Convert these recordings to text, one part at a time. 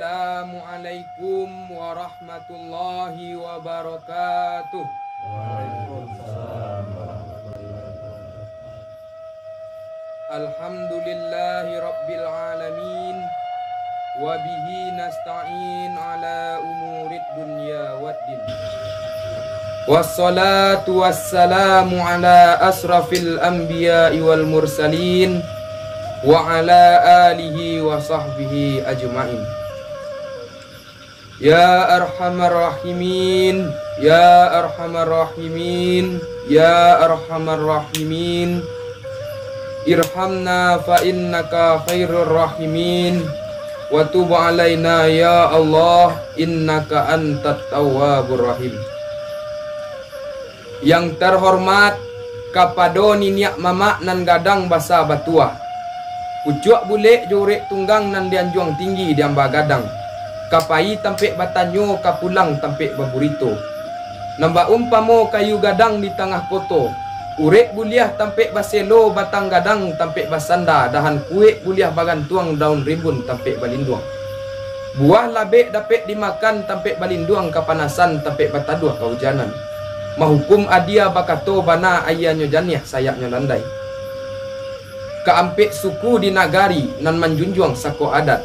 Assalamualaikum warahmatullahi wabarakatuh. Waalaikumsalam warahmatullahi wabarakatuh. Alhamdulillahi rabbil alamin. Wa bihi nasta'in ala umurid dunya waddin. Wassalatu wassalamu ala asrafil anbiya'i wal mursalin wa ala alihi wa sahbihi ajma'in. Ya arhamar rahimin, ya arhamar rahimin, ya arhamar rahimin, irhamna fa innaka khairur rahimin, wa tub alaina ya Allah innaka antat tawwabur rahim. Yang terhormat kapado niniak mama nan gadang basa batua, ucuak bule jorek tunggang nan dianjuang tinggi diamba gadang, kapai tampek batanyo kapulang tampek baburito, namba umpamo kayu gadang di tengah koto, urek buliah tampek baselo batang gadang tampek basanda, dahan kue buliah bagan tuang daun rimbun tampek balinduang, buah labek dapek dimakan tampek balinduang kapanasan tampek bataduah kehujanan, mahukum adia bakato bana ayanyo janiah sayaknyo landai. Kaampek suku di nagari nan menjunjung sako adat.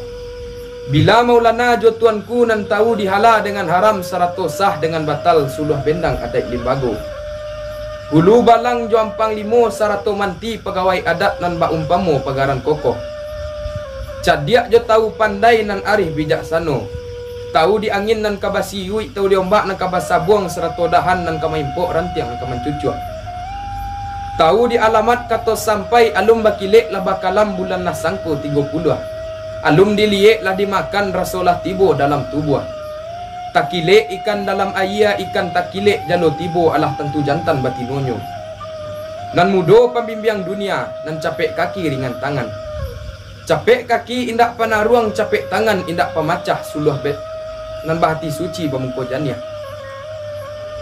Bila maulana jo tuanku nan tahu dihala dengan haram sarato sah dengan batal suluh bendang adat limbago. Hulu balang jo ampang limo sarato manti pegawai adat nan ba umpamo pagaran kokoh. Cadiak jo tahu pandai nan arif bijaksano. Tahu di angin nan kabasi yui, tahu di ombak nan kabasa buang sarato dahan nan kamaimpok rantiang nan kamancucuak. Tahu di alamat kato sampai alum bakilek lah bakalam bulan lah sangko 30. Alum diliek lah dimakan rasolah tibo dalam tubuh. Takilek ikan dalam ayah ikan takilek jalo tibo alah tentu jantan batinonyo. Nan mudo pembimbing dunia nan capek kaki ringan tangan. Capek kaki indak panaruang capek tangan indak pemacah suluh bet. Nan bahati suci bamungko janiah.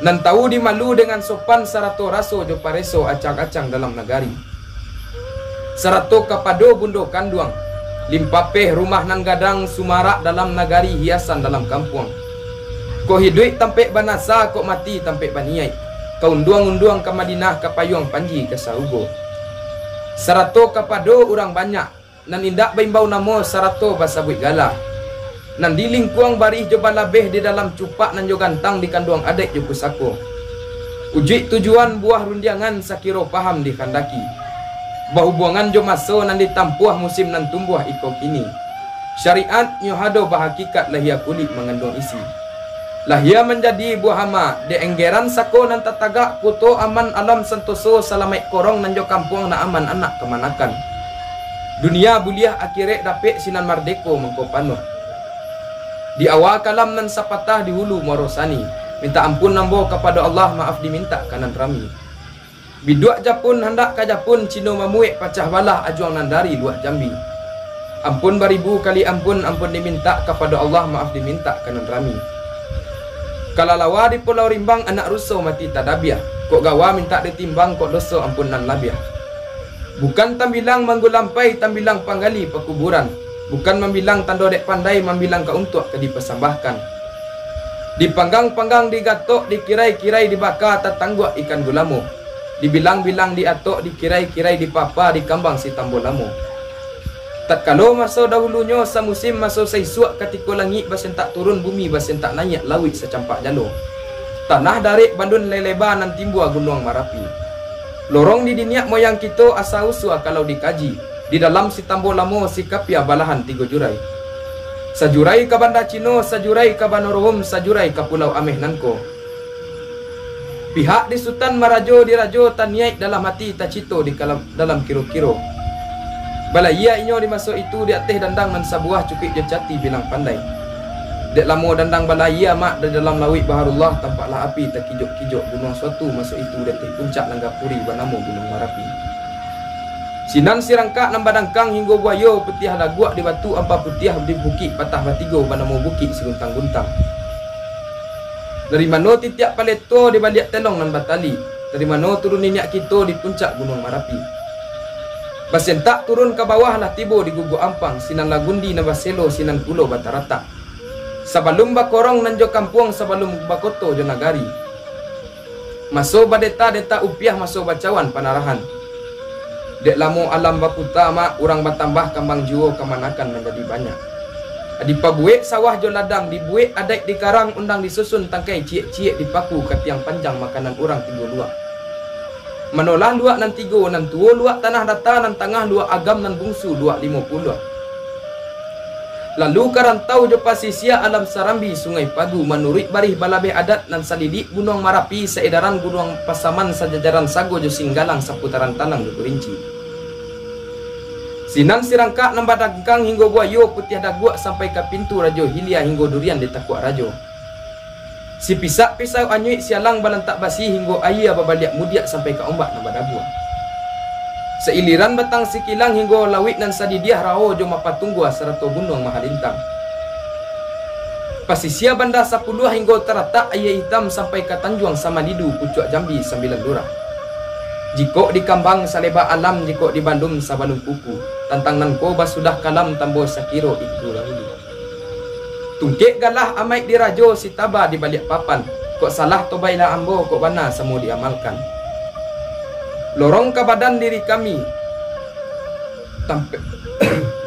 Nan tahu dimalu dengan sopan sarato raso jo pareso acang-acang dalam nagari. Sarato kapado bundo kanduang, limpapeh rumah nan gadang sumarak dalam nagari hiasan dalam kampung. Ko hidup tampek banasa kok mati tampek baniai. Kau unduang-unduang ke Madinah ke payung panji ke Saugo. Sarato kapado orang banyak, nan indak baimbau namo sarato basabui gala. Nan di lingkuang barih jo balabeh di dalam cupak nan jo gantang di kanduang adik jo pusako. Uji tujuan buah rundiangan sakiro paham di kandaki. Bahubungan jo maso nan ditampuah musim nan tumbuh iko kini. Syariat nyohado bahakikat lahia kulit mengandung isi. Lahia menjadi buah hama de enggeran sako nan tatagak kuto aman alam sentoso salamai korong nan jo kampung na aman anak kemanakan. Dunia buliah akhirek dapek sinan mardeko mengko panuh. Di awal kalam nan sapatah di hulu morosani, minta ampun nambo kepada Allah, maaf diminta kanan rami. Biduak japun hendak ka japun cino mamuek pacah balah ajuang nandari luah Jambi. Ampun baribu kali ampun diminta kepada Allah, maaf diminta kanan rami. Kalalawa di Pulau Rimbang anak ruso mati tadabiah, kok gawa minta ditimbang kok doso ampun nan labiah. Bukan tambilang manggulampai tambilang panggali pekuburan. Bukan membilang tando dek pandai, membilang ke untuk ke dipesambahkan. Dipanggang-panggang, digatok, dikirai-kirai, dibakar, tatangguak ikan gulamu. Dibilang-bilang, diatok, dikirai-kirai, dipapa, dikambang si tambolamu. Tatkala masa dahulunya sa musim masa saisuak ketika langit basen tak turun bumi basen tak naik lawit secampak jalo. Tanah darik bandun leleba nan timbua gunung Marapi. Lorong di diniak moyang kita asa usua kalau dikaji. Di dalam si tambolamo si kapia balahan 3 jurai. Sajurai ka Banda Cino, sajurai ka Banorohum, sajurai ka Pulau Ameh Nanko. Pihak di Sultan Marajo di Rajo taniai dalam hati tacito di dalam kiro-kiro. Balaya inyo di masa itu di ateh dandang nan sabuah cukik jecati bilang pandai. Dek lamo dandang balaya mak di dalam lawit Baharullah tampaklah api terkijok-kijok gunung suatu masa itu di ateh puncak Nanggapuri banamo Gunung Marapi. Sinan sirangka nan badangkang hingga buayo petiah laguak di batu apa petiah di bukit patah batigo banamo bukit seguntang-guntang. Dari mana titiak paleto di balik telong nan batali. Dari mana turun niniak kita di puncak Gunung Marapi. Basen tak turun ke bawah lah tibo di gugu ampang sinan lagundi na baselo sinan pulau batarata. Sebelum bakorong nan jo kampung sebelum bakoto jo nagari. Maso badeta-deta upiah maso bacawan panarahan. Dek lamu alam bakutama urang batambah kambang juo kemanakan menjadi banyak. Di pabuik sawah jo ladang dibuik adat di karang undang disusun tangkai ciek-ciek dipaku ke tiang panjang makanan orang 3 luak. Manolah luak nan 3 nan tuo luak tanah data nan tengah luak agam nan bungsu luak 50 luak. Lalu karantau jo pasisia alam Sarambi Sungai Pagu menurut barih balabeh adat nan salidik Gunung Marapi seedaran Gunung Pasaman sajajaran sago jo singgalang seputaran tanang jo Kerinci. Sinan sirangka nambah dagkang hingga buayo putih daguak sampai ke pintu rajo hilia hingga durian di takuak rajo. Si pisak pisau anyuik sialang balantak basi hingga ayah babaliak mudiak sampai ke ombak nambah dabuak. Seiliran batang sikilang hingga lawik nan sadidiah rao jo mapatunggu serato gunung mahalintang. Pasisia banda 10 hingga teratak ayah hitam sampai ke Tanjuang Samanidu pucuk Jambi 9 lurah. Jiko di Kambang saleba alam, jiko di Bandung sabalung kuku. Tantang nan ko basudah kalam tambo sakiro ikru rahulu. Tungkek galah amai di rajo si taba di balik papan. Kok salah tobailah ambo kok bana semua diamalkan. Lorong ke badan diri kami.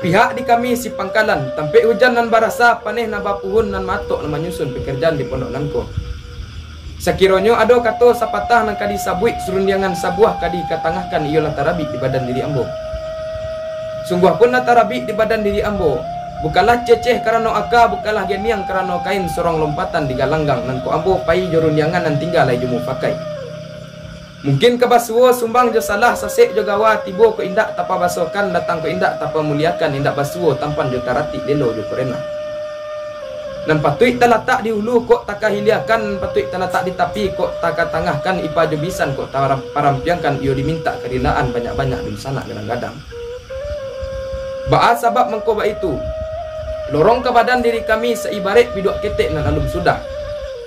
Pihak di kami si pangkalan. Tampe hujan nan barasa paneh na bapuhun nan matok nan menyusun pekerjaan di pondok nangko. Sakironyo ado kato sapatah nang kadi sabuik serundiangan sabuah kadi katangahkan iyo latarabi di badan diri ambo. Sungguh pun latarabi di badan diri ambo. Bukalah ceceh karano aka, bukalah geniang karano kain sorong lompatan di galanggang nan ko ambo pai jorundiangan nan tinggal lai jumu pakai. Mungkin kabasuo sumbang jo salah sasek jo gawa tibo ko indak tapa basokan datang ko indak tapa muliakan indak basuo tampan jo tarati lelo jo korena. Dan patuik talatak di hulu kok takahiliakan, patuik talatak di tapi kok takatangahkan ipa jobisan kok parampiangkan iyo diminta kerilaan banyak-banyak di sana gadang-gadang. Baat sabab mengkoba itu. Lorong ke badan diri kami seibarat biduk ketek nan alum sudah.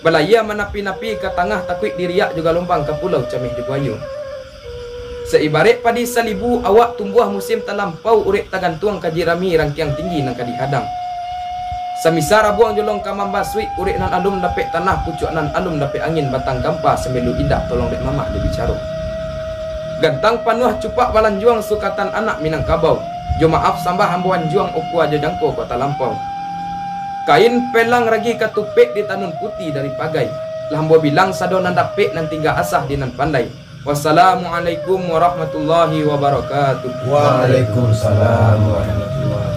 Balaya menapi-napi ke tengah takuik diriak juga lompang ke pulau Camih di Buayu. Seibarat padi salibu awak tumbuh musim talampau urek tagantuang kajirami rangkiang tinggi nang kadihadang. Samisara buang jolong kamam basui urek nan alum dapek tanah pucuk nan alum dapek angin batang gampa semelu indah tolong dek mama de bicara. Gantang panuh cupak balanjuang sukatan anak Minangkabau. Jo maaf sambah hambuan juang oku aja jangko kota lampau. Kain pelang ragi katupek di tanun putih dari pagai. Lambo bilang sadonan dapek nan tiga asah di nan pandai. Wassalamualaikum warahmatullahi wabarakatuh. Waalaikumsalam warahmatullahi wabarakatuh.